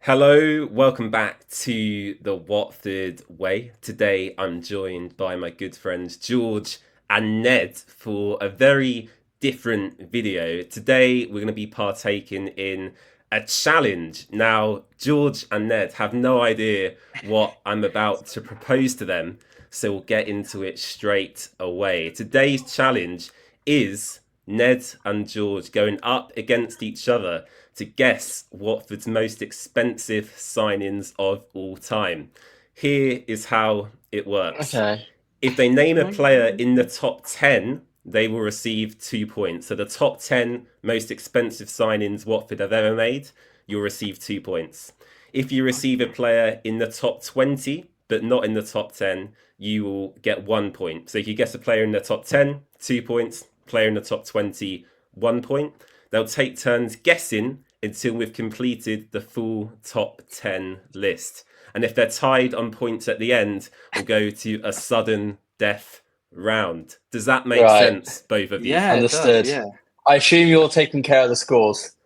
Hello, welcome back to the Watford Way. Today I'm joined by my good friends George and Ned for a very different video. Today we're going to be partaking in a challenge. Now, George and Ned have no idea what I'm about to propose to them, so we'll get into it straight away. Today's challenge is Ned and George going up against each other to guess Watford's most expensive signings of all time. Here is how it works. Okay. If they name a player in the top 10, they will receive 2 points. So the top 10 most expensive signings Watford have ever made, you'll receive 2 points. If you receive a player in the top 20, but not in the top 10, you will get 1 point. So if you guess a player in the top 10, 2 points. Player in the top 20, 1 point. They'll take turns guessing until we've completed the full top 10 list. And if they're tied on points at the end, we'll go to a sudden death round. Does that make Right. sense, both of you? Yeah, it does. Understood. Yeah, I assume you're taking care of the scores.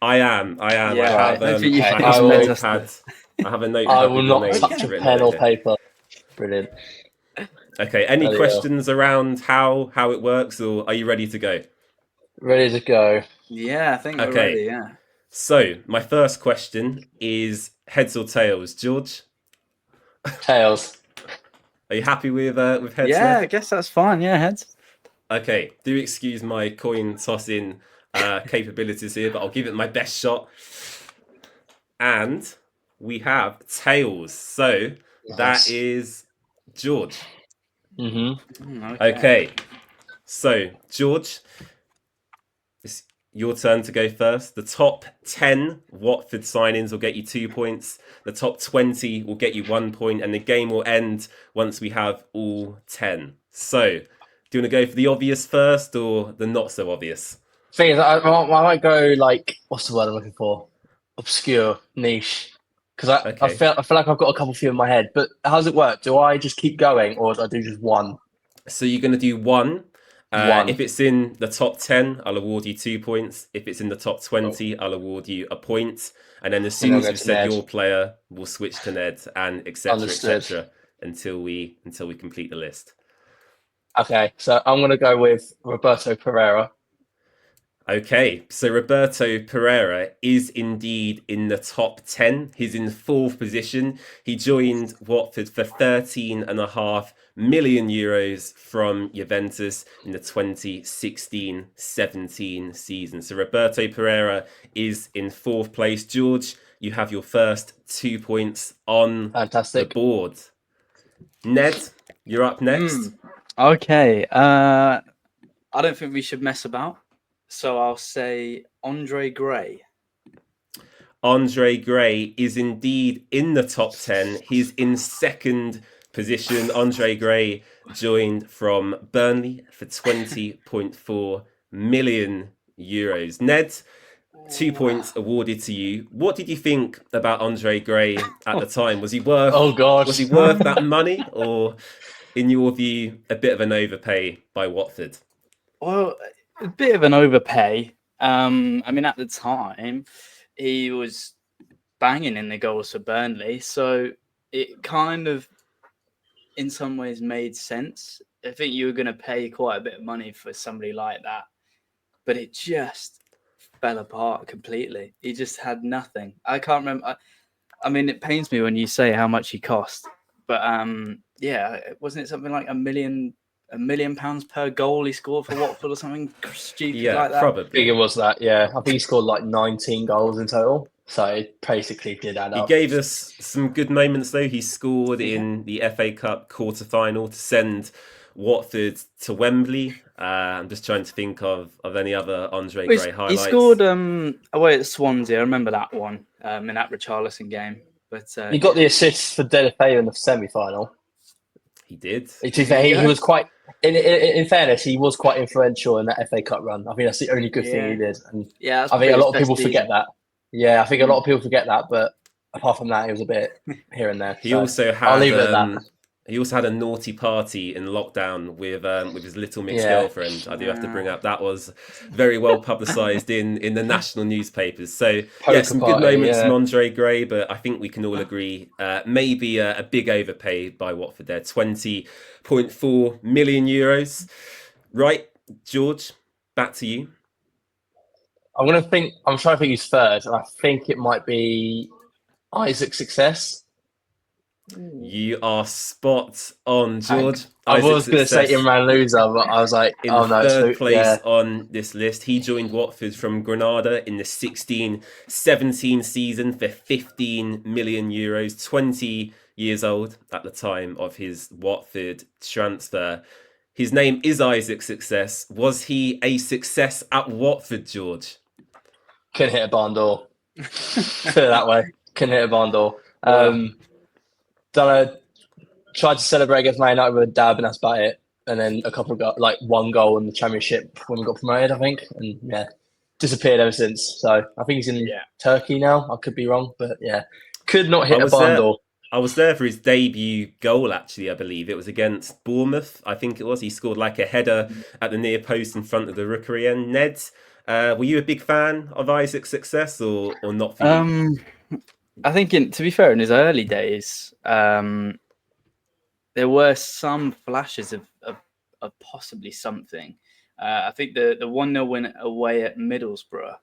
I am. I yeah. Right. I don't think you Okay. can I have a expect us notepad. to. I have a I notepad will with your not touch names a written pen or over. paper. Brilliant. Okay. Any Bloody hell. questions around how it works, or are you ready to go? Ready to go. Yeah, I think we're Okay. ready. Yeah. So my first question is heads or tails, George. Tails. Are you happy with heads, Yeah, I Ned? guess that's fine. Yeah, heads. Okay, do excuse my coin tossing capabilities here, but I'll give it my best shot. And we have tails. So that Nice. is George. Okay. Okay, so George, it's your turn to go first. The top 10 Watford signings will get you 2 points. The top 20 will get you 1 point, and the game will end once we have all 10. So, do you want to go for the obvious first or the not so obvious? Thing is, I might go like, what's the word I'm looking for? Obscure, niche. Because Okay, I feel like I've got a couple few in my head. But how does it work? Do I just keep going, or do I do just one? so you're going to do one. One. If it's in the top 10, I'll award you 2 points. If it's in the top Cool. 20, I'll award you a point. And then as And soon I'll as go you've to said Ned. your player, we'll switch to Ned and etc. Understood. etc. until we complete the list. Okay, so I'm gonna go with Roberto Pereira. Okay, so Roberto Pereira is indeed in the top 10. He's in fourth position. He joined Watford for 13.5 million euros from Juventus in the 2016-17 season. So Roberto Pereira is in fourth place. George, you have your first 2 points on the Fantastic. board. Ned, you're up next. Okay. I don't think we should mess about. So I'll say Andre Gray. Andre Gray is indeed in the top 10. He's in second position. Andre Gray joined from Burnley for 20.4 million euros. Ned, 2 points awarded to you. What did you think about Andre Gray at the time? Was he Oh God. worth that money, or in your view, a bit of an overpay by Watford? Well, a bit of an overpay. I mean, at the time, he was banging in the goals for Burnley, so it kind of, in some ways, made sense. I think you were going to pay quite a bit of money for somebody like that, but it just fell apart completely. He just had nothing. I can't remember. I mean, it pains me when you say how much he cost, but yeah, wasn't it something like £1 million per goal he scored for Watford or something stupid Yeah, like that? I think it probably. was that. Yeah, I think he scored like 19 goals in total. So it basically did add He up. gave us some good moments though. He scored Yeah. in the FA Cup quarter final to send Watford to Wembley. I'm just trying to think of any other Andre Gray He scored highlights. away at Swansea. I remember that one in that Richarlison game. But He got yeah, the assist for Delafeu in the semi-final. He did. To be there fair, you he go. was quite. In fairness, he was quite influential in that FA Cup run. I think that's the only good thing he Yeah, did, and yeah, that's I think probably a his lot of best people forget season. that. Yeah, I think a lot of people forget that, but apart from that, he was a bit here and there. He So also I'll had leave it at that. He also had a naughty party in lockdown with his little mixed Yeah, girlfriend. I do have to bring up that was very well publicised in the national newspapers. So yeah, poker some good party. moments from Yeah, Andre Gray, but I think we can all agree maybe a big overpay by Watford there, 20.4 million euros. Right, George, back to you. I'm gonna think. I'm trying to think who's third, and I think it might be Isaac Success. You are spot on, I, George. I Isaac was gonna say Success Imran Loser, but I was like, in oh no, it's third who? place Yeah, on this list. He joined Watford from Granada in the 16-17 season for 15 million euros, 20 years old at the time of his Watford transfer. His name is Isaac Success. Was he a success at Watford, George? couldn't hit a barn door. Put it that way. Couldn't hit a barn door. Well, Done a tried to celebrate against Man United with a dab, and that's about it. And then a couple of like one goal in the Championship when we got promoted, I think. And yeah, disappeared ever since. So I think he's in yeah. Turkey now. I could be wrong, but yeah, could not I hit a was barn there. door. I was there for his debut goal, actually, I believe. It was against Bournemouth, I think it was. He scored like a header at the near post in front of the rookery. And Ned, were you a big fan of Isaac's success or not for you? I think, to be fair, in his early days, there were some flashes of possibly something. I think the 1-0 win away at Middlesbrough,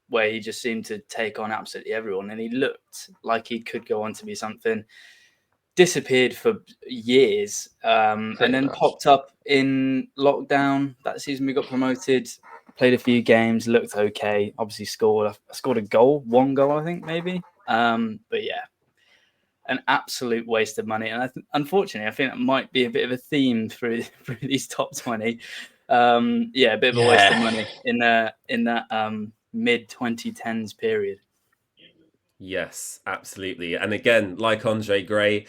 where he just seemed to take on absolutely everyone, and he looked like he could go on to be something. Disappeared for years, and Pretty then much. popped up in lockdown. That season we got promoted. Played a few games, looked okay. Obviously scored a goal, one goal I think maybe. But yeah, an absolute waste of money. And unfortunately, I think that might be a bit of a theme through these top 20. Yeah, a bit of a waste of Yeah. money in that mid 2010s period. Yes, absolutely. And again, like Andre Gray,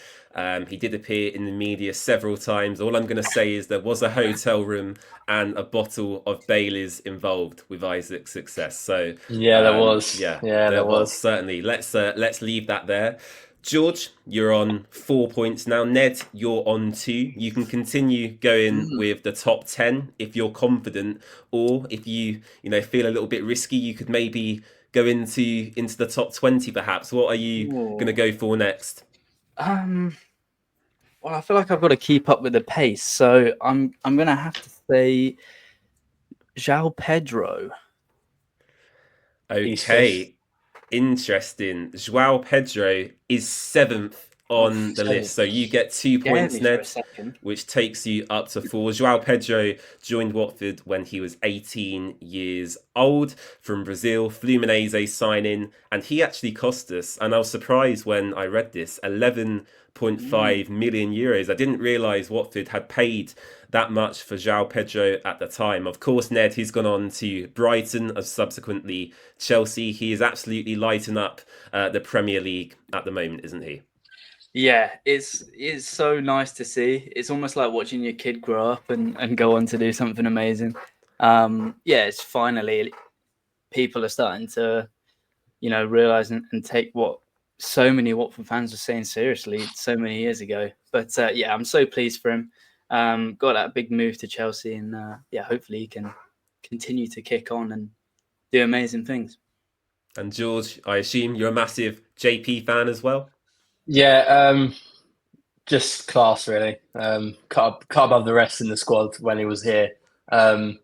he did appear in the media several times. All I'm going to say is there was a hotel room and a bottle of Bailey's involved with Isaac's success. So, Yeah, there was. yeah, Yeah, there there was was. certainly. Let's leave that there. George, you're on 4 points now. Ned, you're on two. You can continue going with the top 10 if you're confident, or if you feel a little bit risky, you could maybe go into the top 20 perhaps. What are you going to go for next? Well, I feel like I've got to keep up with the pace, so I'm going to have to say João Pedro. He's fifth. Okay, interesting. João Pedro is seventh Oh, on the list. So you Seventh. get 2 points, scared me for a Ned, second. which takes you up to four. João Pedro joined Watford when he was 18 years old from Brazil, Fluminense signing, and he actually cost us, and I was surprised when I read this, 11.5 million euros. I didn't realise Watford had paid that much for João Pedro at the time. Of course, Ned, he's gone on to Brighton and subsequently Chelsea. He is absolutely lighting up the Premier League at the moment, isn't he? Yeah, it's so nice to see. It's almost like watching your kid grow up and go on to do something amazing. Yeah, it's finally people are starting to, realize and take what so many Watford fans were saying seriously so many years ago. But yeah, I'm so pleased for him. Got that big move to Chelsea, and yeah, hopefully he can continue to kick on and do amazing things. And George, I assume you're a massive JP fan as well? Yeah, just class really. Cut above the rest in the squad when he was here. Um,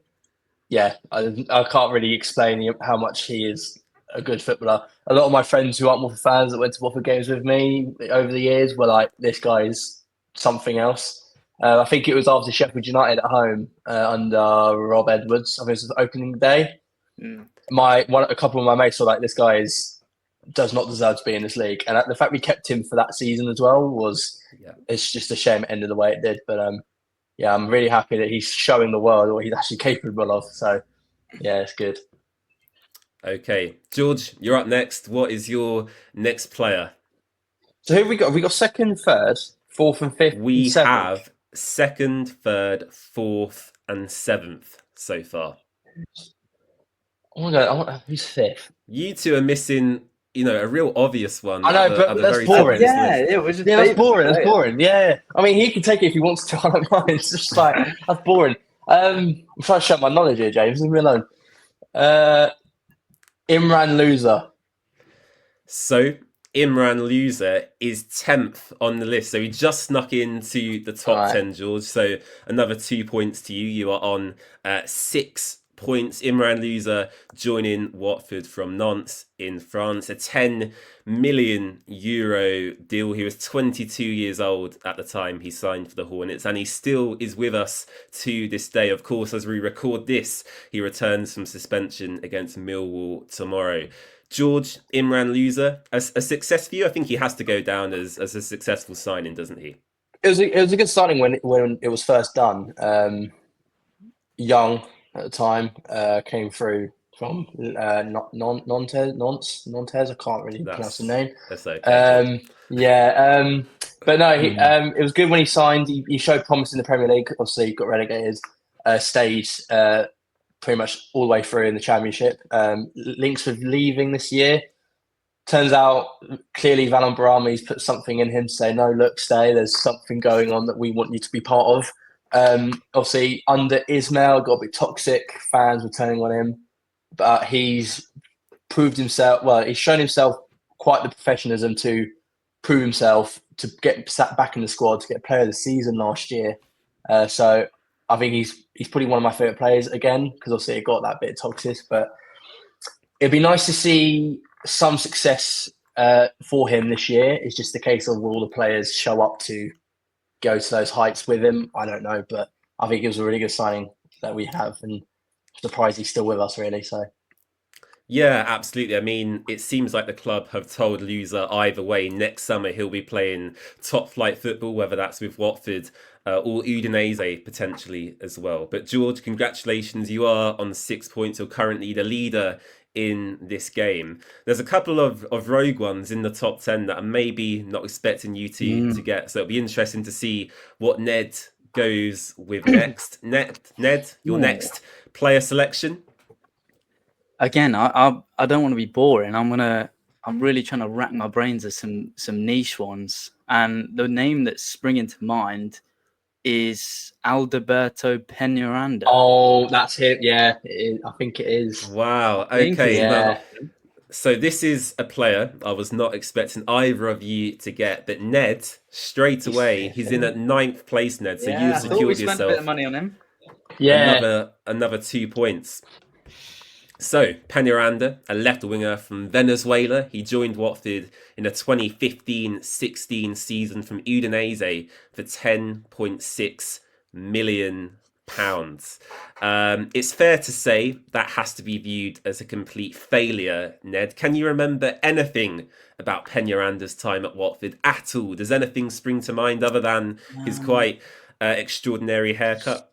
yeah, I can't really explain how much he is a good footballer. A lot of my friends who aren't Watford fans that went to Watford games with me over the years were like, "This guy is something else." I think it was after Sheffield United at home under Rob Edwards. I think it was opening day. Mm. A couple of my mates were like, "This guy does not deserve to be in this league," and the fact we kept him for that season as well was Yeah. it's just a shame it ended the way it did. But yeah, I'm really happy that he's showing the world what he's actually capable of. So yeah, it's good. Okay, George, you're up next. What is your next player? So who have we got? Have we got second, third, fourth, and fifth, and We seventh? have second, third, fourth, and seventh so far. Oh my god, who's fifth? You two are missing a real obvious one I know, at but the that's very top boring. of this Yeah, list. it was just Yeah, that's favourite boring. That's player. boring. Yeah, I mean, he can take it if he wants to. I don't mind. It's just like that's boring. I'm trying to show my knowledge here, James. Leave me alone. Uh, Imran Loser. So Imran Loser is 10th on the list. So he just snuck into the All top right. 10, George. So another 2 points to you. You are on 6 points. Imran Loser joining Watford from Nantes in France. A 10 million euro deal. He was 22 years old at the time he signed for the Hornets, and he still is with us to this day. Of course, as we record this, he returns from suspension against Millwall tomorrow. George, Imran Loser, a success for you? I think he has to go down as a successful signing, doesn't he? It was a good signing when it was first done. Young at the time, came through from Nantes. I can't really pronounce the name. That's okay, George. Yeah, but no, it was good when he signed. He showed promise in the Premier League. Obviously, got relegated, stayed pretty much all the way through in the Championship. Links with leaving this year. Turns out clearly Valon Barami's put something in him to say, no, look, stay. There's something going on that we want you to be part of. Obviously, under Ismail, got a bit toxic. Fans were turning on him, but he's proved himself. Well, he's shown himself quite the professionalism to prove himself to get sat back in the squad to get Player of the Season last year. So I think he's probably one of my favorite players again because obviously it got that bit toxic, but it'd be nice to see some success for him this year. It's just a case of will the players show up to go to those heights with him? I don't know, but I think it was a really good signing that we have, and I'm surprised he's still with us, really. So Yeah, absolutely. I mean, it seems like the club have told Loser either way. Next summer, he'll be playing top flight football, whether that's with Watford or Udinese potentially as well. But George, congratulations. You are on 6 points. You're currently the leader in this game. There's a couple of rogue ones in the top 10 that I'm maybe not expecting you to get. So it'll be interesting to see what Ned goes with next. Ned, your Ooh. next player selection. Again, I don't want to be boring. I'm really trying to rack my brains at some niche ones. And the name that's springing to mind is Alberto Peñaranda. oh, that's him. Yeah, I think it is. Wow. I think it's Okay. Well, Yeah, him. so this is a player I was not expecting either of you to get, but Ned straight he's away. fifth, He's in isn't at ninth place, Ned. So Yeah, you've I thought we secured spent a bit of yourself money on him. he? Yeah, another 2 points. So, Peñaranda, a left winger from Venezuela, he joined Watford in the 2015-16 season from Udinese for £10.6 million. It's fair to say that has to be viewed as a complete failure, Ned. Can you remember anything about Peñaranda's time at Watford at all? Does anything spring to mind other than his quite extraordinary haircut?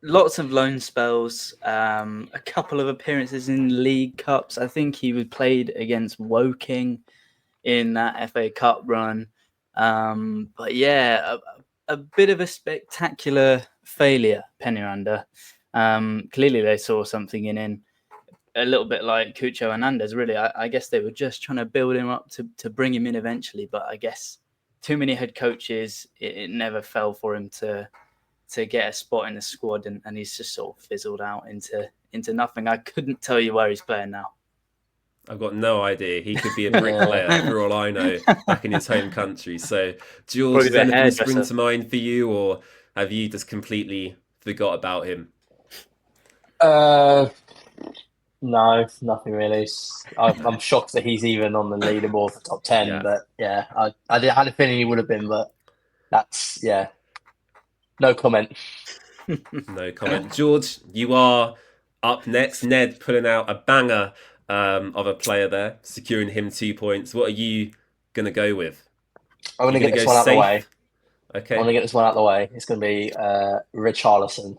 Lots of loan spells, a couple of appearances in League Cups. I think he was played against Woking in that FA Cup run. But yeah, a bit of a spectacular failure, Peñaranda. Clearly, they saw something in him, a little bit like Cucho Hernandez, really. I guess they were just trying to build him up to bring him in eventually. But I guess too many head coaches, it never fell for him to get a spot in the squad, and he's just sort of fizzled out into nothing. I couldn't tell you where he's playing now. I've got no idea. He could be a bricklayer for all I know, back in his home country. So, George, Probably does the anything spring hairdresser. to mind for you, or have you just completely forgot about him? uh, no, nothing really. I'm shocked that he's even on the leaderboard for top 10. Yeah, But yeah, had a feeling he would have been, but that's no comment. no comment. George, you are up next. Ned pulling out a banger of a player there, securing him 2 points. What are you going to go with? I'm You gonna going get to this go one out of the way. safe? I'm Okay. gonna get this one out of the way. It's gonna be Richarlison.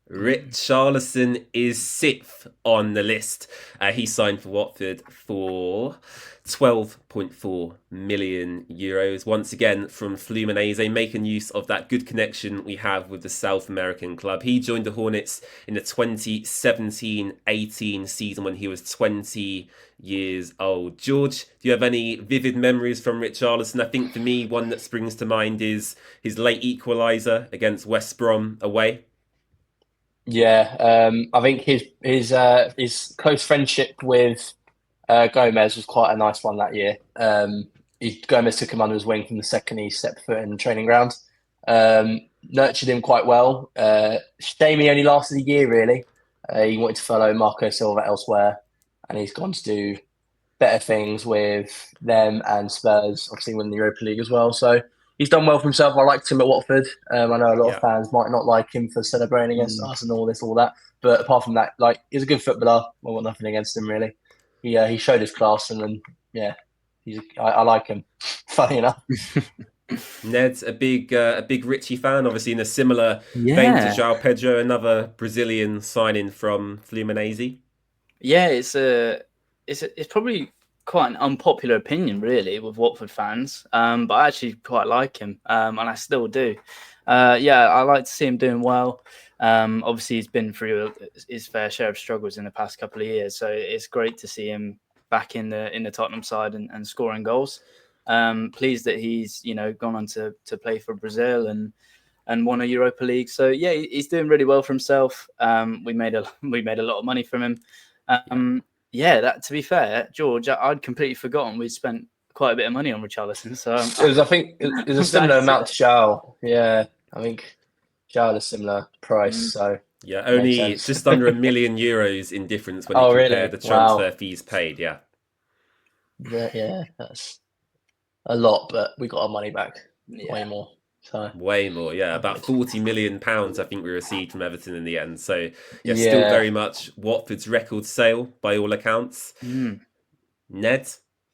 Richarlison is sixth on the list. He signed for Watford for 12.4 million euros. Once again from Fluminense, making use of that good connection we have with the South American club. He joined the Hornets in the 2017-18 season when he was 20 years old. George, do you have any vivid memories from Richarlison? I think for me, one that springs to mind is his late equaliser against West Brom away. Yeah, I think his close friendship with Gomez was quite a nice one that year. Gomez took him under his wing from the second he stepped foot in the training ground. Nurtured him quite well. Shame he only lasted a year, really. He wanted to follow Marco Silva elsewhere, and he's gone to do better things with them and Spurs, obviously winning the Europa League as well. So he's done well for himself. I liked him at Watford. I know a lot of Yeah. fans might not like him for celebrating against us and all this, all that. But apart from that, like, he's a good footballer. I've got nothing against him, really. He showed his class, and then I like him. Funny enough. Ned's a big Richie fan, obviously in a similar vein to Yeah. João Pedro, another Brazilian signing from Fluminense. Yeah, it's probably quite an unpopular opinion, really, with Watford fans. But I actually quite like him, and I still do. Yeah, I like to see him doing well. Obviously, he's been through his fair share of struggles in the past couple of years, so it's great to see him back in the Tottenham side and scoring goals. Pleased that he's gone on to play for Brazil and won a Europa League. So yeah, he's doing really well for himself. We made a lot of money from him. Yeah, that, to be fair, George, I'd completely forgotten we'd spent quite a bit of money on Richarlison. So I think it was a similar amount to João. Yeah, I think João had a similar price. So Yeah, makes only sense. just under €1 million in difference when you Oh, compare really? the transfer Wow. fees paid. Yeah. Yeah, that's a lot, but we got our money back way more. So Way more, yeah. About £40 million, I think we received from Everton in the end. So, yeah, still yeah, very much Watford's record sale by all accounts. Ned,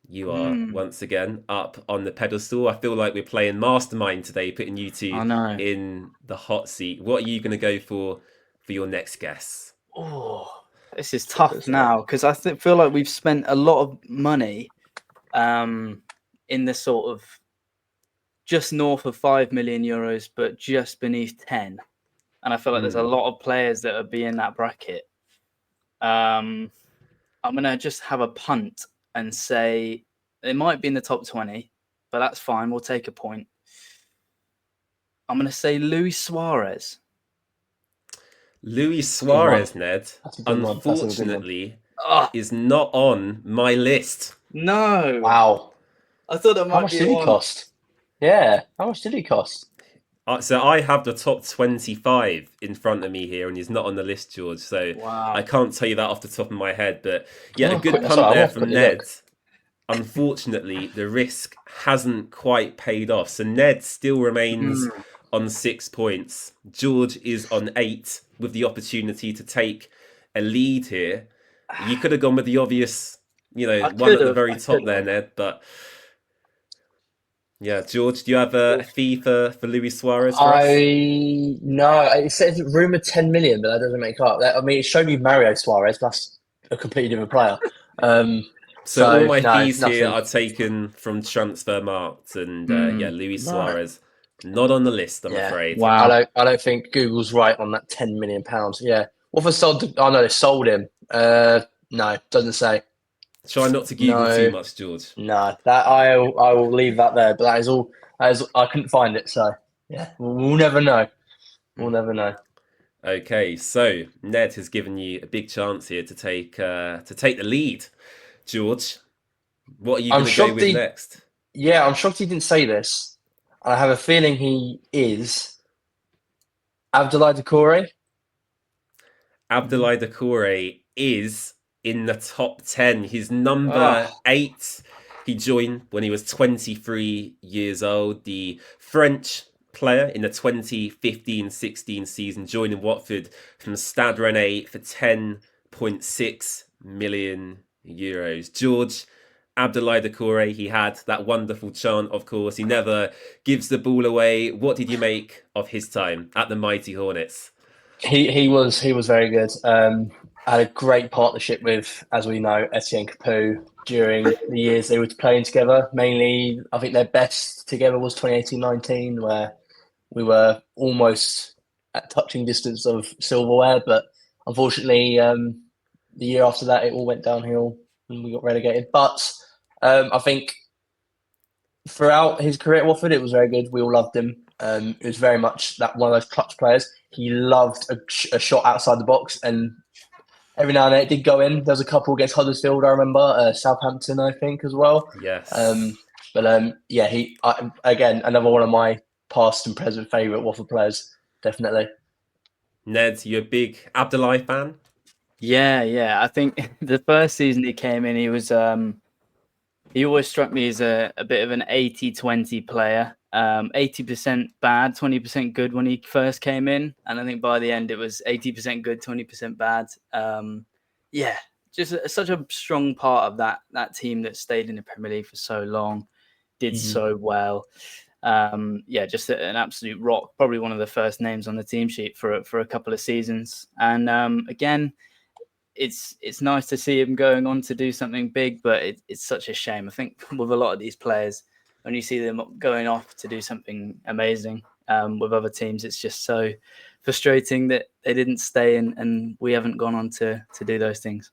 you are once again up on the pedestal. I feel like we're playing Mastermind today, putting you two I know. in the hot seat. What are you going to go for your next guess? Oh, this is tough now because I feel like we've spent a lot of money in the sort of just north of €5 million, but just beneath 10. And I feel like there's a lot of players that are be in that bracket. I'm going to just have a punt and say it might be in the top 20, but that's fine. We'll take a point. I'm going to say Luis Suarez. Luis Suarez, Ned, that's a good one. That's a good one. unfortunately, is not on my list. No. Wow. I thought that might How much be did he one. cost? Yeah, how much did he cost? So I have the top 25 in front of me here, and he's not on the list, George. So Wow. I can't tell you that off the top of my head. But yeah, a good That's punt all right, there I'll from quickly Ned. look. Unfortunately, the risk hasn't quite paid off. So Ned still remains on 6 points. George is on 8 with the opportunity to take a lead here. You could have gone with the obvious, one at the very top there, Ned. But yeah, George, do you have a fee for Luis Suarez for us? No, it says rumored 10 million, but that doesn't make up. I mean, it showed me Mario Suarez. That's a completely different player. So all my no, fees here nothing. are taken from Transfermarkt, and yeah, Luis No. Suarez not on the list, I'm Yeah. afraid. Wow. I don't think Google's right on that 10 million pounds. Yeah. What for sold? Oh no, they sold him. No, doesn't say. Try not to Google too No, much, George. no. That I will leave that there. But that is all. I couldn't find it. So yeah, we'll never know. We'll never know. Okay, so Ned has given you a big chance here to take the lead. George, what are you going to go with next? Yeah, I'm shocked he didn't say this. I have a feeling he is Abdoulaye Doucouré. Abdoulaye Doucouré is in the top 10. He's number 8. He joined when he was 23 years old. The French player in the 2015-16 season, joining Watford from Stade Rennais for €10.6 million. George, Abdoulaye Doucouré, he had that wonderful chant, of course. He never gives the ball away. What did you make of his time at the Mighty Hornets? He was very good. Had a great partnership with, as we know, Etienne Capoue during the years they were playing together. Mainly, I think their best together was 2018-19, where we were almost at touching distance of silverware, but unfortunately, the year after that, it all went downhill and we got relegated. But I think throughout his career at Watford, it was very good. We all loved him. It was very much that one of those clutch players. He loved a shot outside the box, and every now and then it did go in. There was a couple against Huddersfield, I remember, Southampton, I think, as well. Yes. Yeah, again, another one of my past and present favourite Watford players, definitely. Ned, you a big Abdullahi fan? Yeah. I think the first season he came in, he always struck me as a bit of an 80-20 player. 80% bad, 20% good when he first came in. And I think by the end it was 80% good, 20% bad. Yeah, just such a strong part of that team that stayed in the Premier League for so long, did so well. Yeah, just an absolute rock. Probably one of the first names on the team sheet for a couple of seasons. And again, it's nice to see him going on to do something big, but it's such a shame. I think with a lot of these players, when you see them going off to do something amazing with other teams, it's just so frustrating that they didn't stay and we haven't gone on to do those things.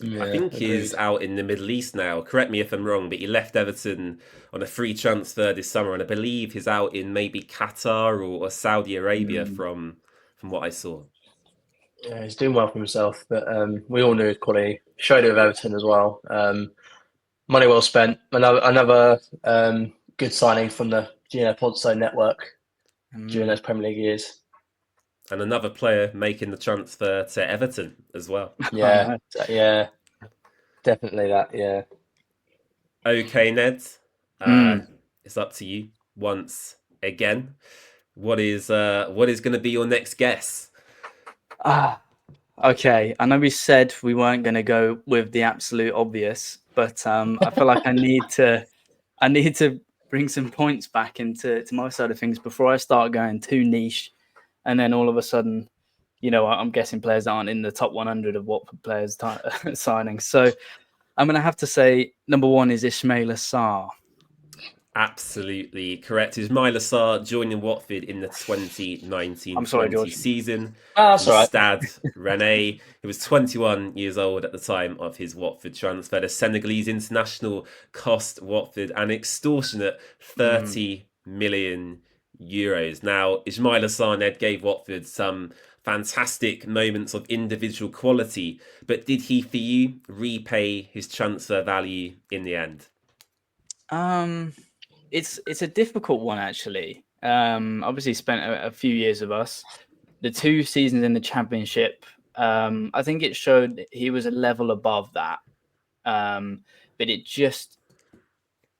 Yeah, I think he's out in the Middle East now. Correct me if I'm wrong, but he left Everton on a free transfer this summer, and I believe he's out in maybe Qatar or Saudi Arabia from what I saw. Yeah, he's doing well for himself, but we all knew his quality. Showed it with Everton as well. Money well spent. Another good signing from the Gino Ponzo network during those Premier League years. And another player making the transfer to Everton as well. Yeah, yeah, definitely that. Yeah. Okay, Ned, it's up to you once again. What is going to be your next guess? Okay, I know we said we weren't going to go with the absolute obvious, but I feel like I need to bring some points back into my side of things before I start going too niche, and then all of a sudden, I'm guessing players that aren't in the top 100 of Watford players signing. So I'm going to have to say number one is Ismaila Sarr. Absolutely correct. Ismaila Sarr joining Watford in the 2019-20 I'm sorry, George. season That's from all right. Stade Rennais. He was 21 years old at the time of his Watford transfer. The Senegalese international cost Watford an extortionate 30 million euros. Now, Ismaila Sarr, Ned, gave Watford some fantastic moments of individual quality, but did he, for you, repay his transfer value in the end? It's a difficult one, actually. Obviously spent a few years with us. The 2 seasons in the Championship, I think it showed that he was a level above that. But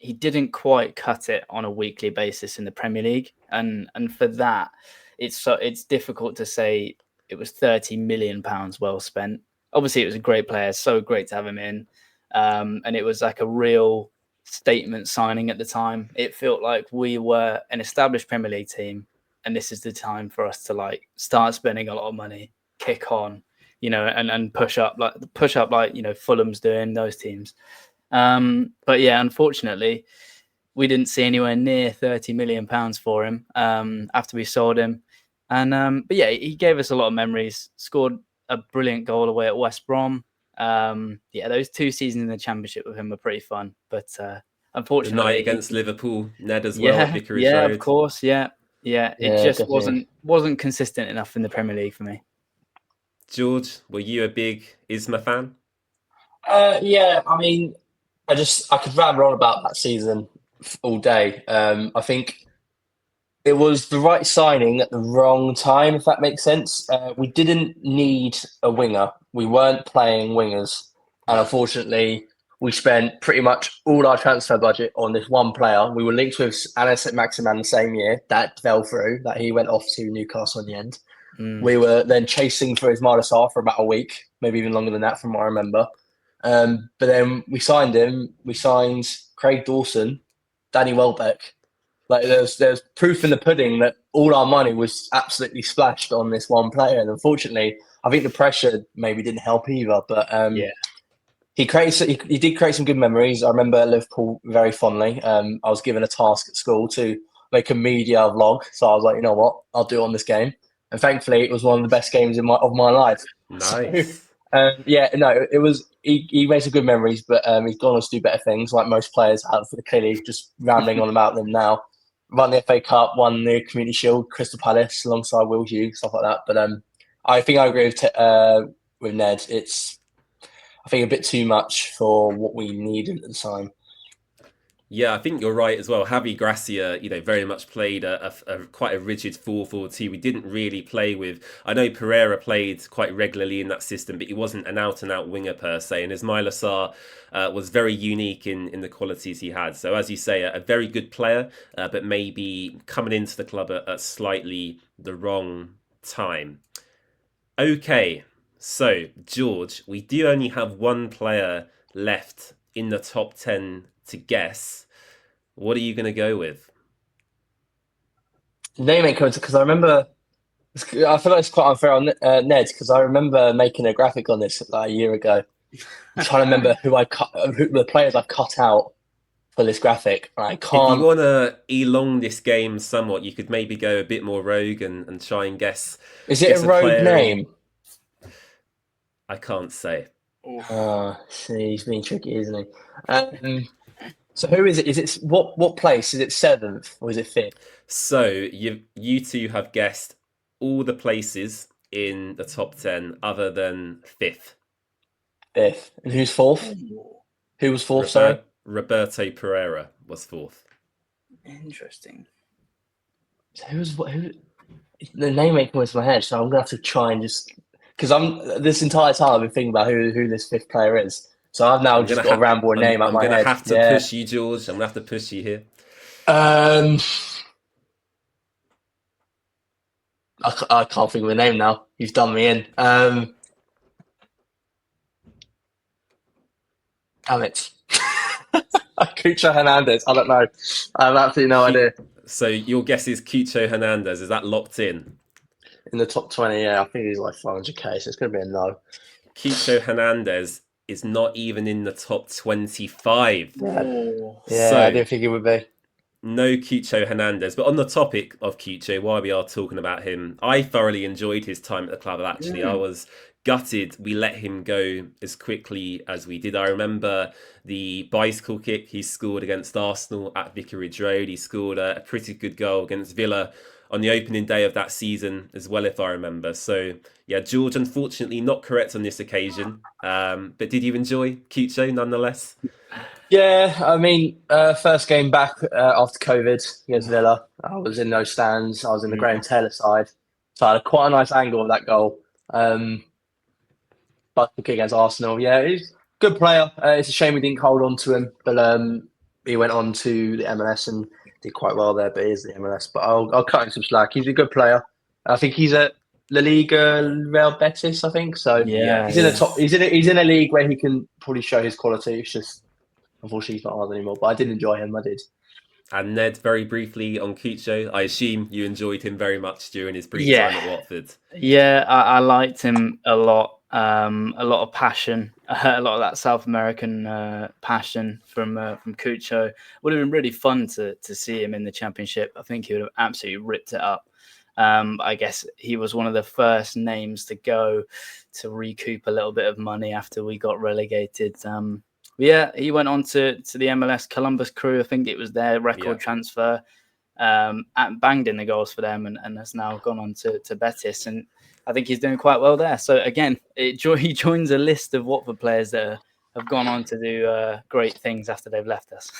he didn't quite cut it on a weekly basis in the Premier League. And for that, it's difficult to say it was £30 million well spent. Obviously, it was a great player, so great to have him in. And it was like a real statement signing at the time. It felt like we were an established Premier League team, and this is the time for us to start spending a lot of money, kick on, and push up like Fulham's doing, those teams. But yeah, unfortunately, we didn't see anywhere near £30 million for him after we sold him. And but yeah, he gave us a lot of memories. Scored a brilliant goal away at West Brom. Yeah, those 2 seasons in the Championship with him were pretty fun. But The unfortunately, night against Liverpool, Ned, as well at Vicarage Road. of course, yeah. It just definitely. wasn't consistent enough in the Premier League for me. George, were you a big Isma fan? Yeah, I mean, I could ramble on about that season all day. I think it was the right signing at the wrong time, if that makes sense. We didn't need a winger. We weren't playing wingers. And unfortunately, we spent pretty much all our transfer budget on this one player. We were linked with Anis Maximan the same year. That fell through, that he went off to Newcastle in the end. We were then chasing for his Sarr for about a week, maybe even longer than that from what I remember. But then we signed him. We signed Craig Dawson, Danny Welbeck. Like there's proof in the pudding that all our money was absolutely splashed on this one player, and unfortunately, I think the pressure maybe didn't help either. But Yeah. he did create some good memories. I remember Liverpool very fondly. I was given a task at school to make a media vlog, so I was like, you know what, I'll do it on this game. And thankfully, it was one of the best games of my life. So, Nice. yeah, no, it was. He made some good memories, but he's gone on to do better things, like most players have. Clearly, just rambling on about them now. Won the FA Cup, won the Community Shield, Crystal Palace alongside Will Hughes, stuff like that. But I think I agree with Ned. It's, I think, a bit too much for what we needed at the time. Yeah, I think you're right as well. Javi Gracia, very much played a quite a rigid 4-4-2. We didn't really play with. I know Pereira played quite regularly in that system, but he wasn't an out-and-out winger per se. And Ismail Assar was very unique in the qualities he had. So as you say, a very good player, but maybe coming into the club at slightly the wrong time. Okay, so George, we do only have one player left in the top 10 to guess. What are you going to go with? Name ain't coming because I remember. I feel like it's quite unfair on Ned because I remember making a graphic on this like a year ago. I'm trying to remember who the players I cut out for this graphic. I If you can't. want to elong this game somewhat, you could maybe go a bit more rogue and try and Is it a guess a rogue player in. name? I can't say. See, he's being tricky, isn't he? So who is it? Is it what place? Is it seventh or is it fifth? So you two have guessed all the places in the top 10 other than fifth. Fifth. And who's fourth? Who was fourth? Sorry, Roberto Pereira was fourth. Interesting. so who? The name ain't coming to my head, so I'm gonna have to try and just because I'm this entire time I've been thinking about who this fifth player is. So I've now just got to ramble a name out I'm my gonna head. have to Yeah. push you, George. I'm gonna have to push you here. Um, I can't think of a name now. You've done me in. Damn it. Cucho Hernandez. I don't know. I have absolutely no idea. So your guess is Cucho Hernandez. Is that locked in? In the top 20, yeah, I think he's like 500k, so it's going to be a no. Cucho Hernandez is not even in the top 25. Yeah, So I didn't think it would be. no Cucho Hernandez. But on the topic of Cucho, while we are talking about him, I thoroughly enjoyed his time at the club. Actually, I was gutted we let him go as quickly as we did. I remember the bicycle kick he scored against Arsenal at Vicarage Road. He scored a pretty good goal against Villa on the opening day of that season as well, if I remember. So yeah, George, unfortunately not correct on this occasion. But did you enjoy Cucho nonetheless? Yeah, I mean, first game back after COVID against Villa, I was in those stands. I was in the Graham Taylor side, so I had quite a nice angle of that goal. But against Arsenal, yeah, he's a good player. It's a shame we didn't hold on to him, but he went on to the MLS and did quite well there. But he is the MLS. But I'll cut him some slack. He's a good player. I think he's at La Liga Real Betis. I think so. Yeah, He's in a top. He's in a league where he can probably show his quality. It's just unfortunately he's not ours anymore. But I did enjoy him. I did. And Ned, very briefly on Cucho, I assume you enjoyed him very much during his brief Yeah. time at Watford. Yeah, I liked him a lot. A lot of passion, a lot of that South American passion from Cucho. Would have been really fun to see him in the Championship. I think he would have absolutely ripped it up. I guess he was one of the first names to go to recoup a little bit of money after we got relegated. Yeah, he went on to the MLS Columbus Crew. I think it was their record transfer. Banged in the goals for them and has now gone on to Betis. And I think he's doing quite well there. So again, he joins a list of Watford players that have gone on to do great things after they've left us.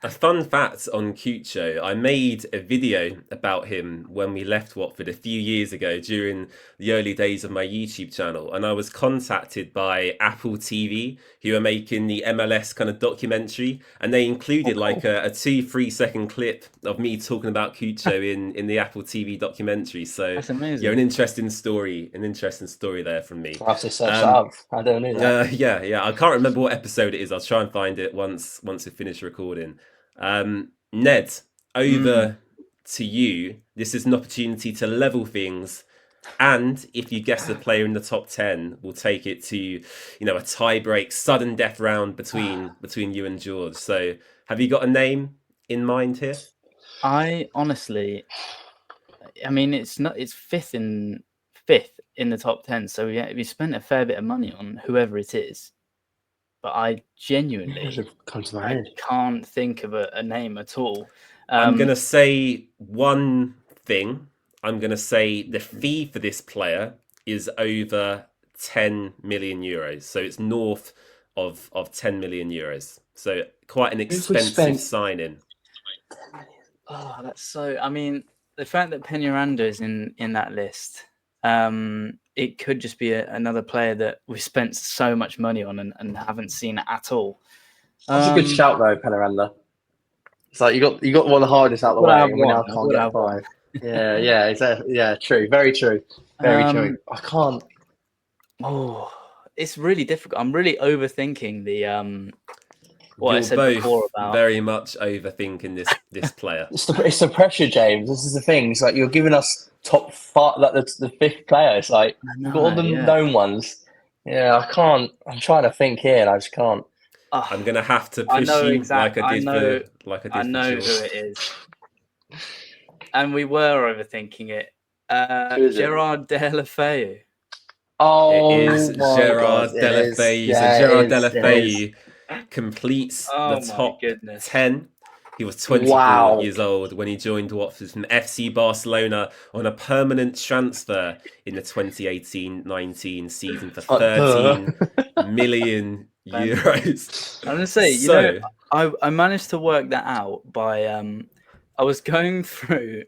A fun fact on Cucho, I made a video about him when we left Watford a few years ago during the early days of my YouTube channel, and I was contacted by Apple TV, who are making the MLS kind of documentary, and they included like a 2-3 second clip of me talking about Cucho in the Apple TV documentary. So That's amazing. Yeah, an interesting story there from me. I'll have to search that up. I don't know that. Yeah. I can't remember what episode it is. I'll try and find it once we finish recording. Ned, over to you. This is an opportunity to level things. And if you guess the player in the top 10, we'll take it to, a tie-break, sudden death round between you and George. So have you got a name in mind here? I honestly, I mean, it's fifth in the top 10. So we spent a fair bit of money on whoever it is. But I genuinely, come to my I head. can't think of a name at all. I'm going to say one thing. I'm going to say the fee for this player is over 10 million euros. So it's north of 10 million euros. So quite an If we expensive spent signing. Oh, that's so. I mean, the fact that Peñaranda is in that list, it could just be another player that we spent so much money on and haven't seen at all. that's a good shout though, Peñaranda. It's like you got one of the hardest out of the Gotta way, have and we one. now I've can't gotta get a have one. five. Yeah, exactly. Yeah, true. Very true. Very true. I can't. Oh, it's really difficult. I'm really overthinking the what I You're said before both about. very much overthinking this player. It's the pressure, James. This is the thing. It's like you're giving us top five, like the fifth player. It's like I got all know, the yeah. known ones. Yeah, I can't. I'm trying to think here, and I just can't. I'm gonna have to I push know you like I I did know. for I know George. who it is, and we were overthinking it. Who is it? Gerard Deulofeu. It Oh is my god, Gerard it is. Deulofeu. So Yeah, Gerard it is. It is. Deulofeu completes the Oh my top goodness! 10. He was 24 Wow. years old when he joined Watford from FC Barcelona on a permanent transfer in the 2018-19 season for 13 million euros. I'm gonna say, So, I managed to work that out by I was going through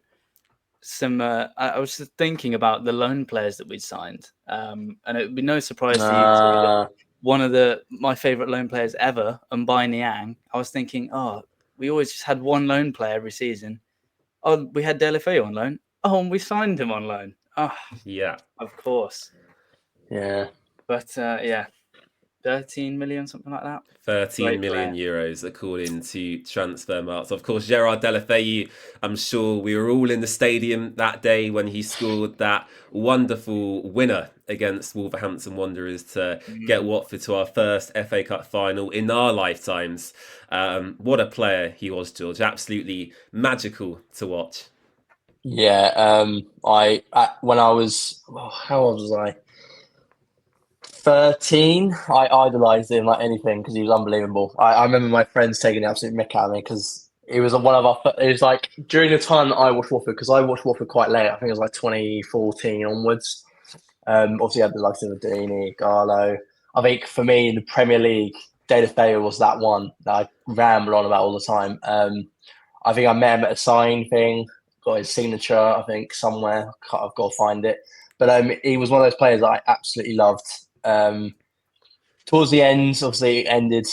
some. I was just thinking about the loan players that we'd signed, and it would be no surprise to you two that one of my favorite loan players ever, Mbai Niang. I was thinking, oh, we always just had one loan player every season. Oh, we had Deulofeu on loan. Oh, and we signed him on loan. Oh, yeah. of course. Yeah. But yeah, 13 million, something like that. 13 million euros according to transfer marks. Of course, Gerard Deulofeu, I'm sure we were all in the stadium that day when he scored that wonderful winner against Wolverhampton Wanderers to get Watford to our first FA Cup final in our lifetimes. What a player he was, George. Absolutely magical to watch. Yeah. When I was how old was I? 13. I idolised him like anything because he was unbelievable. I remember my friends taking the absolute mick out of me because it was one of our. It was like during the time that I watched Watford because I watched Watford quite late. I think it was like 2014 onwards. Obviously, I had the likes of Dini, Garlo. I think for me in the Premier League, Deulofeu was that one that I ramble on about all the time. I think I met him at a sign thing, got his signature. I think somewhere. I've got to find it. But he was one of those players that I absolutely loved. Towards the end, obviously, it ended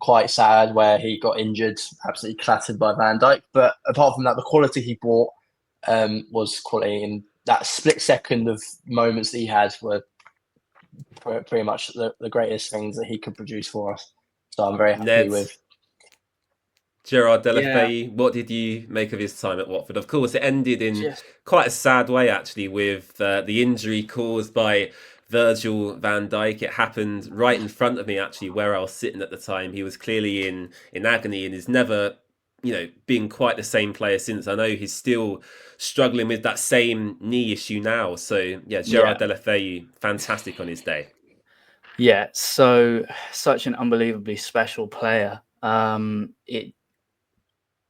quite sad where he got injured, absolutely clattered by Van Dijk. But apart from that, the quality he brought was quality, and that split second of moments that he had were pretty much the greatest things that he could produce for us. So I'm very happy Ned, with. Gerard Deulofeu, what did you make of his time at Watford? Of course, it ended in quite a sad way, actually, with the injury caused by Virgil van Dijk. It happened right in front of me, actually, where I was sitting at the time. He was clearly in agony and has never, been quite the same player since. I know he's still struggling with that same knee issue now. So, yeah, Gerard Deulofeu, fantastic on his day. Yeah, so such an unbelievably special player.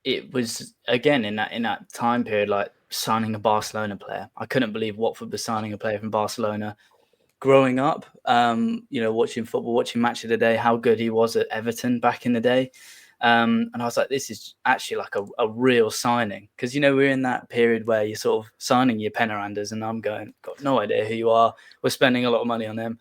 It was again in that time period, like signing a Barcelona player. I couldn't believe Watford was signing a player from Barcelona. Growing up, watching football, watching Match of the Day, how good he was at Everton back in the day. And I was like, this is actually like a real signing. Because, we're in that period where you're sort of signing your Peñarandas and I'm going, got no idea who you are. We're spending a lot of money on them.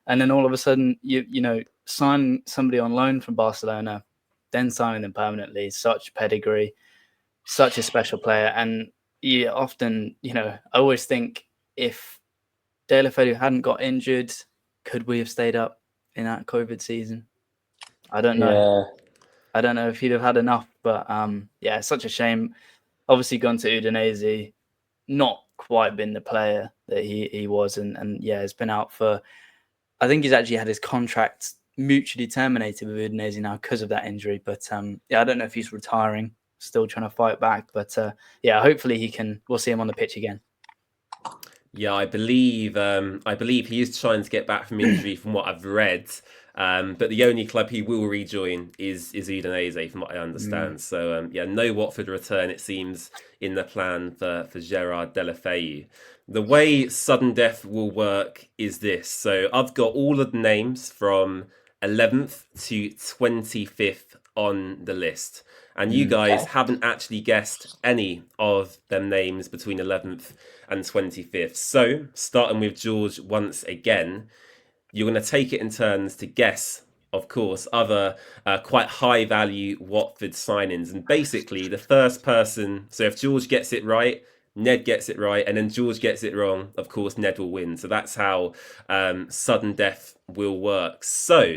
And then all of a sudden, you sign somebody on loan from Barcelona, then signing them permanently, such pedigree, such a special player. And you often, I always think if Deulofeu hadn't got injured, could we have stayed up in that COVID season? I don't know. Yeah. I don't know if he'd have had enough, but it's such a shame. obviously gone to Udinese, not quite been the player that he was, and yeah, has been out for. I think he's actually had his contract mutually terminated with Udinese now because of that injury. But yeah, I don't know if he's retiring, still trying to fight back. But yeah, hopefully he can. We'll see him on the pitch again. Yeah, I believe he is trying to get back from injury, from what I've read. But the only club he will rejoin is Udinese, from what I understand. So yeah, no Watford return, it seems, in the plan for Gerard Deulofeu. The way sudden death will work is this. So I've got all of the names from 11th to 25th on the list. And you guys haven't actually guessed any of them names between 11th and 25th. So, starting with George once again, you're going to take it in turns to guess, of course, other quite high value Watford signings. And basically, the first person, so if George gets it right, Ned gets it right, and then George gets it wrong, of course, Ned will win. So that's how sudden death will work. So,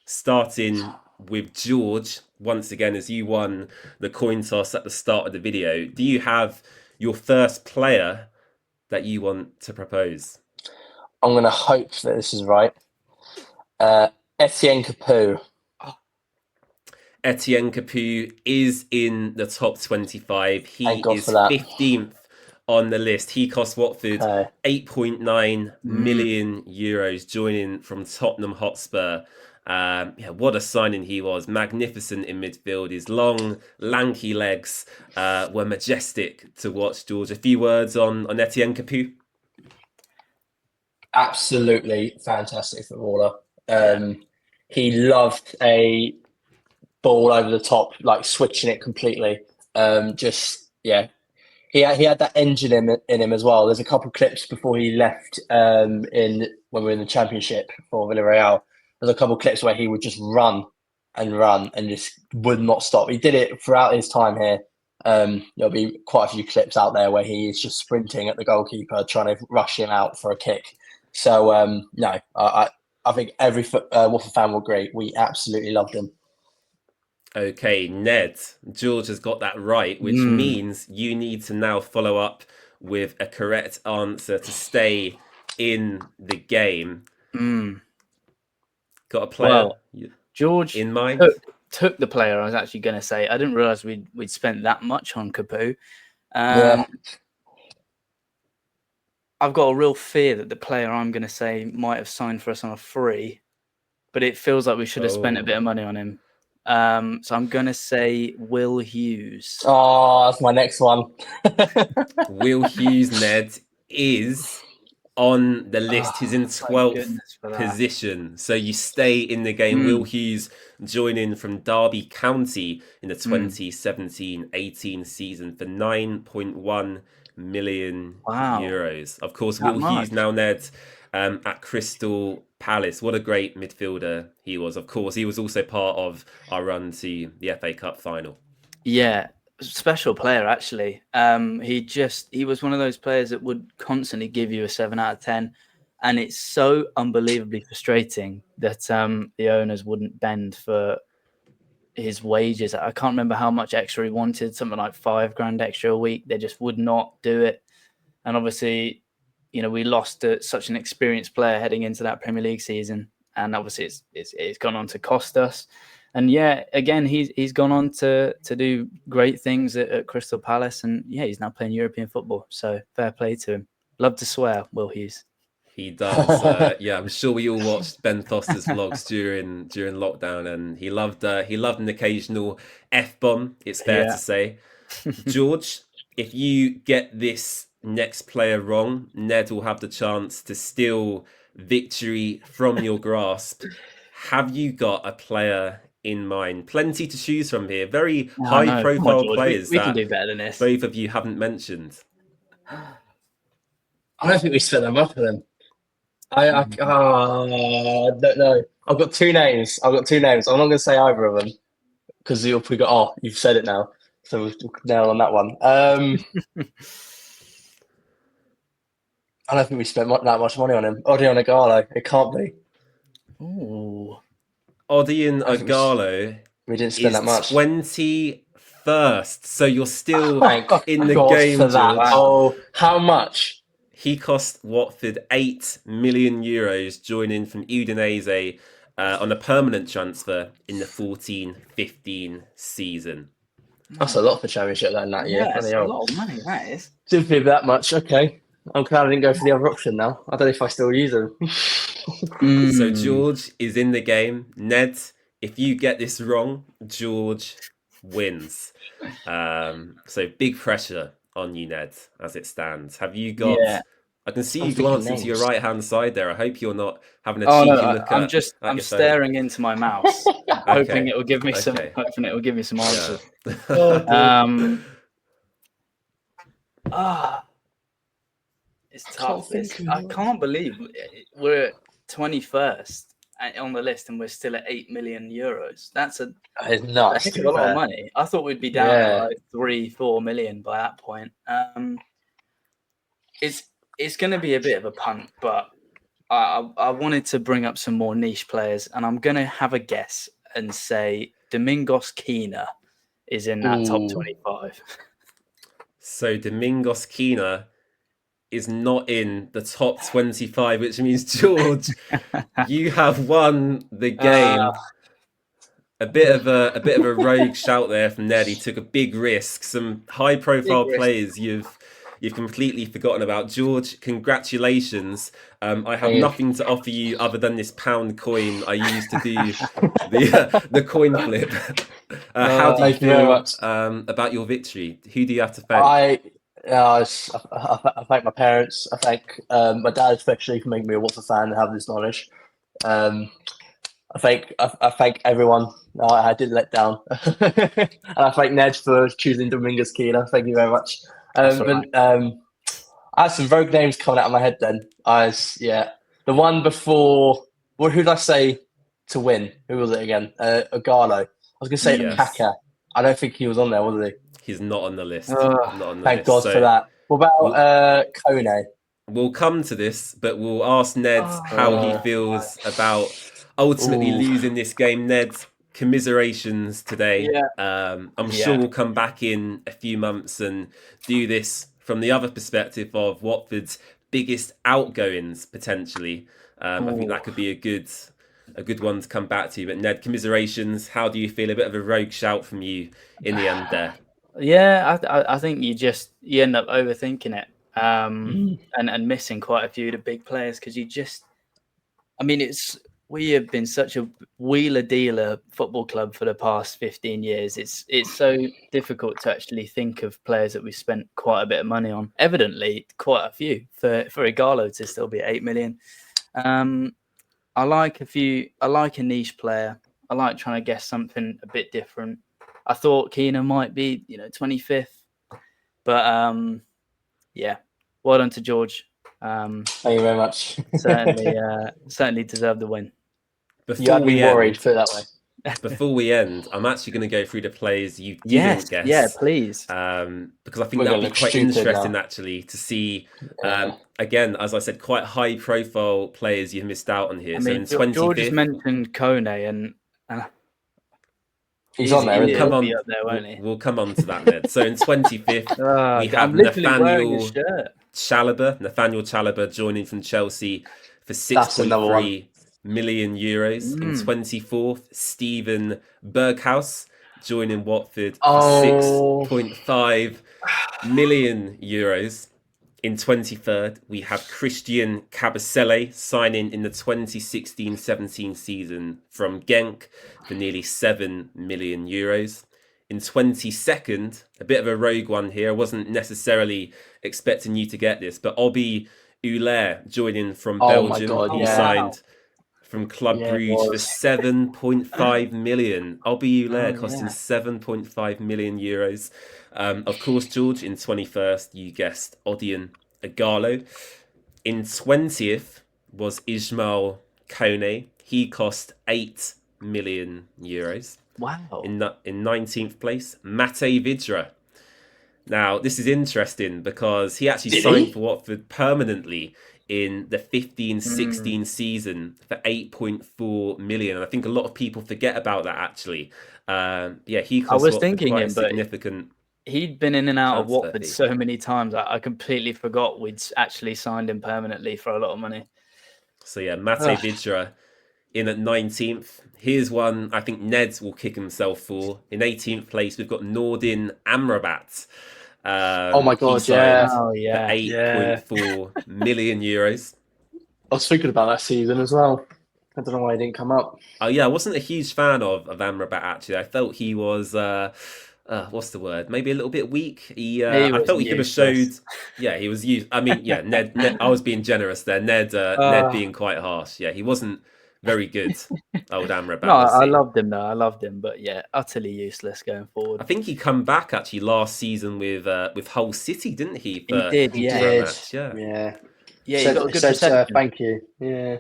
starting with George, once again, as you won the coin toss at the start of the video, do you have your first player that you want to propose? I'm going to hope that this is right. Etienne Capoue. Etienne Capoue is in the top 25. He Thank God is for that. 15th on the list. He cost Watford Okay. 8.9 million euros, joining from Tottenham Hotspur. Yeah, what a signing he was. Magnificent in midfield. His long, lanky legs were majestic to watch, George. A few words on Etienne Capoue? Absolutely fantastic footballer. He loved a ball over the top, like switching it completely. He had that engine in him as well. There's a couple of clips before he left when we were in the Championship for Villarreal. There's a couple of clips where he would just run and just would not stop. He did it throughout his time here. There'll be quite a few clips out there where he is just sprinting at the goalkeeper, trying to rush him out for a kick. So no, I think every Watford fan will agree. We absolutely loved him. Okay, Ned, George has got that right, which means you need to now follow up with a correct answer to stay in the game. Got a player George in mind? took the player I was actually going to say. I didn't realise we'd spent that much on Capoue. Yeah. I've got a real fear that the player I'm going to say might have signed for us on a free, but it feels like we should have spent a bit of money on him. So I'm going to say Will Hughes. Oh, that's my next one. Will Hughes, Ned, is on the list. He's in 12th position. So you stay in the game. Will Hughes joining from Derby County in the 2017-18 season for 9.1 million euros. Of course, Will Hughes now, Ned, at Crystal Palace. What a great midfielder he was. Of course, he was also part of our run to the FA Cup final. Yeah, special player actually. He was one of those players that would constantly give you a 7 out of 10, and it's so unbelievably frustrating that the owners wouldn't bend for his wages. I can't remember how much extra he wanted, something like $5,000 extra a week. They just would not do it, and obviously, we lost such an experienced player heading into that Premier League season, and obviously it's gone on to cost us. And yeah, again, he's gone on to do great things at Crystal Palace, and yeah, he's now playing European football. So fair play to him. Love to swear, Will Hughes. He does. Yeah, I'm sure we all watched Ben Foster's vlogs during lockdown, and he loved an occasional F-bomb. It's fair to say. George, if you get this next player wrong, Ned will have the chance to steal victory from your grasp. Have you got a player in mind? Plenty to choose from here. Very high-profile players we can do better than this. Both of you haven't mentioned. I don't think we spent that much for them. I don't know. I've got two names. I'm not going to say either of them because you'll probably go, you've said it now. So we'll nail on that one. I don't think we spent that much money on him. Odion Ighalo. It can't be. Ooh. Odion Ighalo. We didn't spend that much. 25th 21st. So you're still Thank in the God game, for that. George. Oh, how much? He cost Watford €8 million, joining from Udinese on a permanent transfer in the 14-15 season. That's a lot for Championship then that year. Yeah, it's Bloody a hell. lot of money, that is. Didn't feel that much. Okay. I'm glad I didn't go for the other option now. I don't know if I still use them. So Mm. George is in the game. Ned, if you get this wrong, George wins. So big pressure on you, Ned, as it stands. Have you got? Yeah. I can see I'm you thinking glancing to your names. right hand side there. I hope you're not having a Oh no, cheeky look I'm at just your phone. staring into my mouse, hoping Okay. it will give me Okay. some answers. Oh, dear. Ah, it's Can't tough. think of I it. can't believe we're at 21st on the list and we're still at €8 million. That's a It's nuts, heck to of be a lot of fair. money. I thought we'd be down at Yeah. like 3-4 million by that point. It's going to be a bit of a punt, but I wanted to bring up some more niche players, and I'm going to have a guess and say Domingos Quina is in that top Ooh. 25. So Domingos Quina is not in the top 25, which means George, you have won the game. A bit of a rogue shout there from Ned. He took a big risk. Some high profile Big risk. players you've completely forgotten about. George, congratulations. I have Thank you. nothing to offer you other than this pound coin I used to do the coin flip. How do you Thank you very feel much. about your victory? Who do you have to thank? I thank my parents. I thank my dad especially for making me a Watford fan and having this knowledge. I thank everyone I did let down, and I thank Ned for choosing Dominguez Keeler. Thank you very much. That's all right. I had some rogue names coming out of my head. Then the one before. Who did I say to win? Who was it again? Ogalo. I was going to say Yes. Kaka. I don't think he was on there, was he? He's not on the list. Not on the Thank list. God So for that. What about Kone? we'll come to this, but we'll ask Ned how he feels about ultimately Ooh. losing this game. Ned, commiserations today. Yeah. I'm sure we'll come back in a few months and do this from the other perspective of Watford's biggest outgoings potentially. I think that could be a good one to come back to. But Ned, commiserations. How do you feel? A bit of a rogue shout from you in the end there. Yeah, I think you end up overthinking it and missing quite a few of the big players because we have been such a wheeler dealer football club for the past 15 years. It's so difficult to actually think of players that we spent quite a bit of money on. Evidently, quite a few for Igalo to still be at 8 million. I like a niche player. I like trying to guess something a bit different. I thought Keena might be, 25th, but yeah, well done to George. Thank you very much. certainly deserved the win. You had me worried, put it that way. Before we end, I'm actually going to go through the players you Yes, didn't guess. yeah, please. Because I think We're that'd gonna be look quite stupid interesting now. actually to see. Again, as I said, quite high profile players you've missed out on here. So in 25th, George has mentioned Kone and he's on there, isn't come he? on, be up there, won't he? we'll come on to that, Ned. So in 25th, we have I'm literally wearing his Nathaniel Chalobah joining from Chelsea for That's another one. €6.3 million. In 24th, Stephen Berghaus joining Watford for €6.5 million. In 23rd, we have Christian Kabasele signing in the 2016-17 season from Genk for nearly €7 million. In 22nd, a bit of a rogue one here. I wasn't necessarily expecting you to get this, but Obi Uler joining from Belgium. God, He yeah. signed from Club Brugge for €7.5 million. Obi Uler costing €7.5 million. Of course, George, in 21st, you guessed Odion Igalo. In 20th was Ismail Kone. He cost €8 million. Wow. In 19th place, Mate Vidra. Now, this is interesting because he actually signed for Watford permanently in the 15-16 season for 8.4 million. And I think a lot of people forget about that, actually. He I cost was Watford thinking quite a him, but significant he'd been in and out of transfer Watford fee. so many times. I completely forgot we'd actually signed him permanently for a lot of money. So yeah, Mate Vidra in at 19th. Here's one I think Ned will kick himself for. In 18th place, we've got Nordin Amrabat. Oh my He God, signed yeah. Oh, for yeah. 8.4 million euros. I was thinking about that season as well. I don't know why he didn't come up. Oh yeah, I wasn't a huge fan of Amrabat actually. I felt he was what's the word? Maybe a little bit weak. He I was felt he could have showed. useless. Yeah, he was used. I mean, yeah, Ned. I was being generous there. Ned Uh, being quite harsh. Yeah, he wasn't very good. Old No, Amrabat, was I he? loved him though. I loved him, but yeah, utterly useless going I forward. think he come back actually last season with Hull City, didn't he? He For did, he yeah. a did. match, yeah. Yeah. Yeah, he got a He good said reception. thank you. Yeah.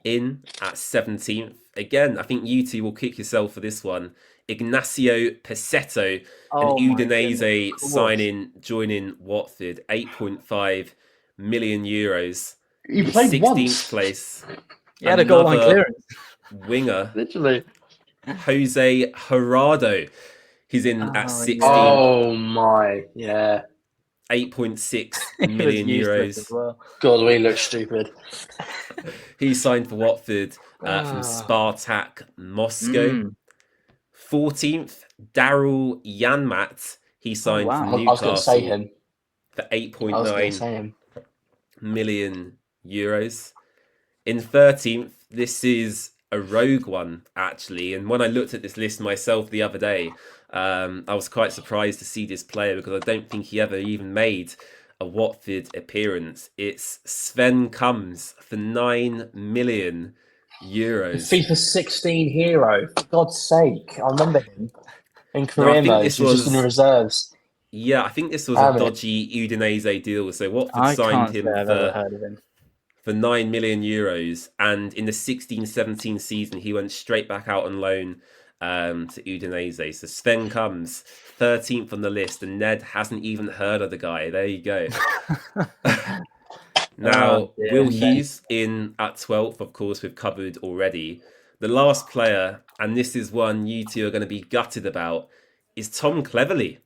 In at 17th. Again, I think you two will kick yourself for this one. Ignacio Pesetto, an Oh my goodness, Udinese of course. joining Watford, 8.5 million euros. He In played 16th once. place, He had a goal line another clearance. winger, Literally. Jose Gerardo. He's in at Oh yeah. 16th, Oh my. Yeah. 8.6 He was million useless as euros. well. God, we look stupid. He signed for Watford from Ah. Spartak Moscow. Mm. 14th, Daryl Yanmat. He Oh signed wow. from I was going to say Newcastle him. for I was going to 8.9 say him. million euros. In 13th, this is a rogue one, actually. And when I looked at this list myself the other day, I was quite surprised to see this player because I don't think he ever even made a Watford appearance. It's Sven Combs for 9 million The euros. FIFA 16 hero. For God's sake. I remember him in Now, I career think mode. this He was just in the was reserves. Yeah, I think this was a Damn it. dodgy Udinese deal. So Watford I signed can't say him I've ever heard of him. for 9 million euros, and in the 16-17 season, he went straight back out on loan to Udinese. So Sven comes 13th on the list, and Ned hasn't even heard of the guy. There you go. Oh Now, Will dear. Hughes in at 12th, of course, we've covered already. The last player, and this is one you two are going to be gutted about, is Tom Cleverley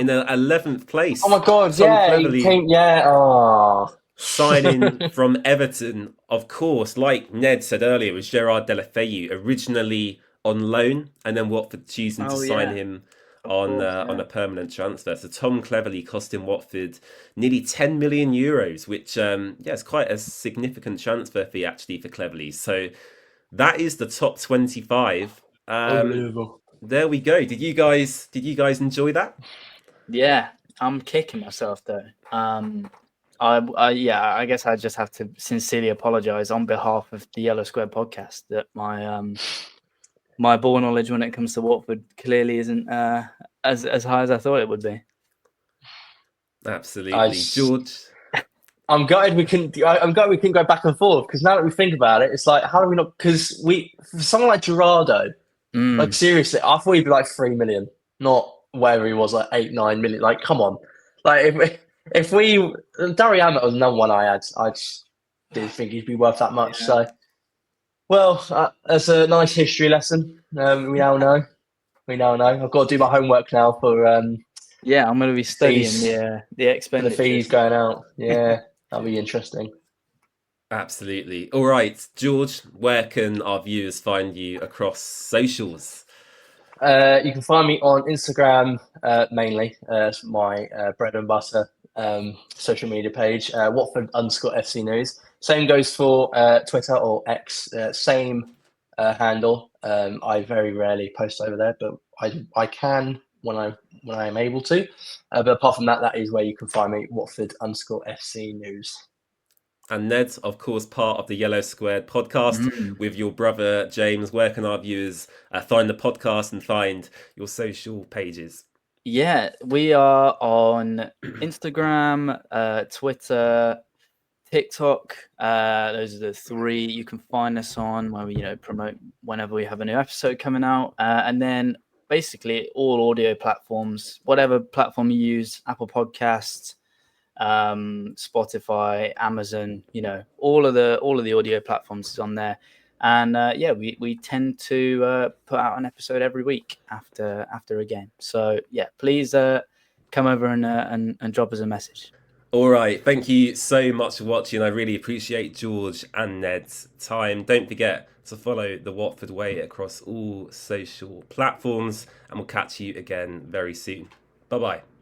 in Oh. the 11th Oh place. my God. Tom Yeah. He Cleverley came. Yeah. Oh. signing from Everton, of course, like Ned said earlier, was Gerard Deulofeu, originally on loan, and then Watford choosing to Oh sign yeah. him Of course, on yeah. a permanent transfer. So Tom Cleverley costing Watford nearly 10 million euros, which is quite a significant transfer fee actually for Cleverley. So that is the top 25. Unbelievable. There we go. Did you guys enjoy that? Yeah, I'm kicking myself though. I guess I just have to sincerely apologise on behalf of the Yellow Square podcast that my ball knowledge when it comes to Watford clearly isn't as high as I thought it would be. Absolutely. George? I'm gutted we can. I'm gutted we can go back and forth because now that we think about it, it's like how do we not? Because for someone like Gerardo, like Mm. seriously, I thought he'd be like 3 million, not wherever he was, like 8, 9 million. Like, come on, like if we Dariama was no one I just didn't think he'd be worth that much. Yeah. So, well, that's a nice history lesson. We now know. We now know. I've got to do my homework now Yeah, I'm going to be studying fees the for the fees expenditures. going out. Yeah, that'll be interesting. Absolutely. All right, George, where can our viewers find you across socials? You can find me on Instagram mainly. It's my bread and butter social media page, Watford_FC News. Same goes for Twitter or X, same handle. I very rarely post over there, but I can when I am able to. But apart from that, that is where you can find me, Watford_FC News. And Ned, of course, part of the Yellow Squared podcast Mm. with your brother James. Where can our viewers find the podcast and find your social pages? Yeah, we are on Instagram, Twitter, TikTok. Those are the three you can find us on where we promote whenever we have a new episode coming out, and then basically all audio platforms, whatever platform you use, Apple Podcasts, Spotify, Amazon, all of the audio platforms is on there. And we tend to put out an episode every week after a game. So yeah, please come over and drop us a message. All right, thank you so much for watching. I really appreciate George and Ned's time. Don't forget to follow The Watford Way across all social platforms, and we'll catch you again very soon. Bye-bye.